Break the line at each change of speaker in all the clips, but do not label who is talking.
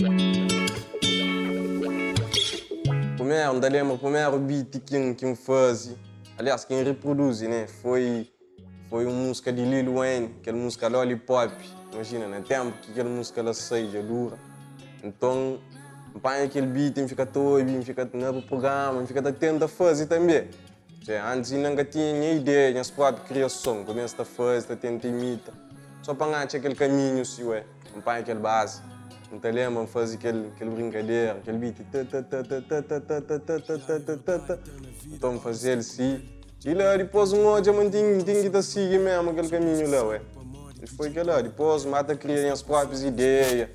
O primeiro beat que me faz, aliás, quem reproduz, né, foi uma música de Lil Wayne, aquela música Lollipop. Imagina, no tempo que aquela música ela seja dura. Então, apanha aquele beat e fica todo, fica no programa, fica atento a fazer também. Antes eu não tinha ideia, minha própria criação, começa a fazer, tenta imitar. Só para ganhar aquele caminho, se ué, apanha aquele base. Não te lembram fazer aquele brincadeira, aquele beat. Então fazer ele sim. E lá depois um outro tem que seguir mesmo aquele caminho lá, ué. E foi aquele lá, depois mata criar as próprias ideias,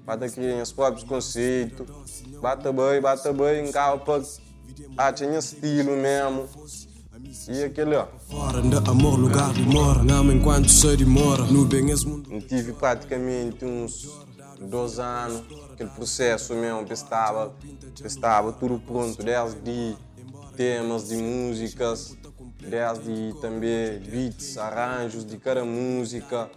mata criar os próprios conceitos, bata bem, encapa, tinha estilo mesmo. E aquele lá. Não tive praticamente uns 2 anos, aquele processo mesmo, estava tudo pronto, desde temas de músicas, desde também beats, arranjos de cada música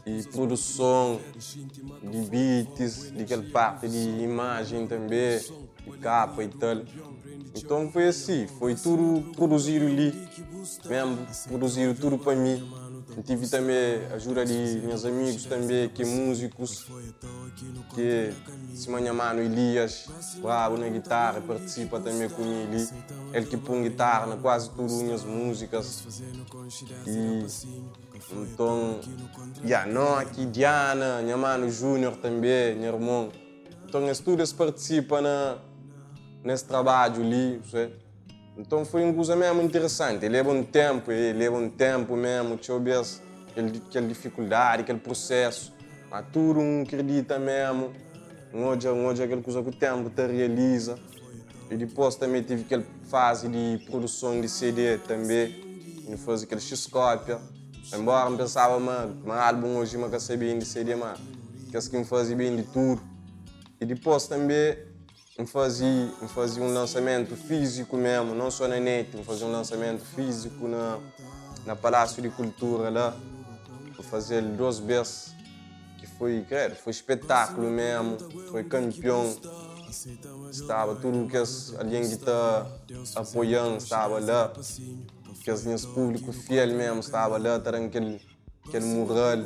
e produção de beats, de aquela parte de imagem também, de capa e tal. Então foi assim, foi tudo produzido ali, mesmo produzido tudo para mim. Tive também a ajuda de meus amigos também, que músicos, que se chama mano Elias, bravo na guitarra, participa também comigo ali. Ele que põe guitarra na quase todas as minhas músicas. E então, não aqui Diana, minha mano Júnior também, meu irmão. Então, eles participam nesse trabalho ali, sabe? Então foi uma coisa mesmo interessante, leva um tempo mesmo, deixa eu ver aquela dificuldade, aquele processo, mas tudo acredita mesmo, hoje aquela coisa que o tempo te realiza. E depois também tive aquela fase de produção de CD também, eu fazia aquele X-cópia, embora eu pensava, um álbum hoje eu não sabia bem de CD, mas que me fazia bem de tudo. E depois também eu fazia um lançamento físico mesmo, não só na net, eu fazia um lançamento físico na Palácio de Cultura lá. Eu fazia 2 vezes, que foi espetáculo mesmo, foi campeão. Estava tudo que alguém que está apoiando estava lá, que os meus público fiel mesmo estava lá, estava aquele mural.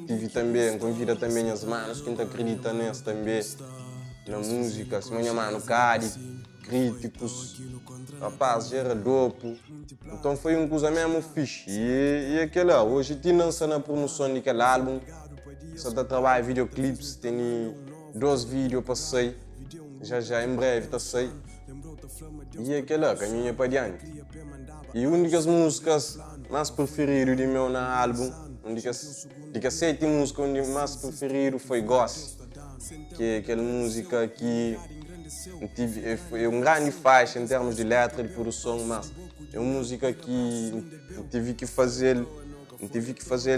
Tive também, convida também as manos que acreditam nisso também. Na música, se minha mano Cari, críticos, rapaz, era dopo. Então foi uma coisa mesmo fixe. E aquele lá, hoje te lança na promoção daquele álbum, só está trabalhando videoclipes, tem 2 vídeos para sair, já em breve está sair. E aquele lá, caminha para diante. E uma das músicas mais preferidas de meu na álbum, de 7 músicas, mais preferido foi Ghost. Que é aquela música que é uma grande faixa em termos de letra e produção, mas é uma música que tive que fazer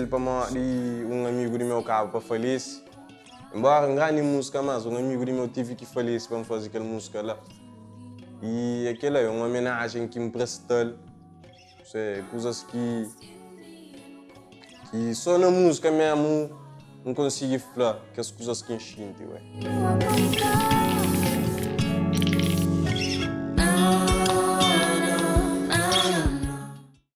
para um amigo de meu cabo para falecer. Embora uma grande música, mas um amigo de meu tive que falecer para fazer aquela música lá. E aquela é uma homenagem que me prestou, coisas que só na música mesmo não consigo falar, que as coisas que enchem, ué.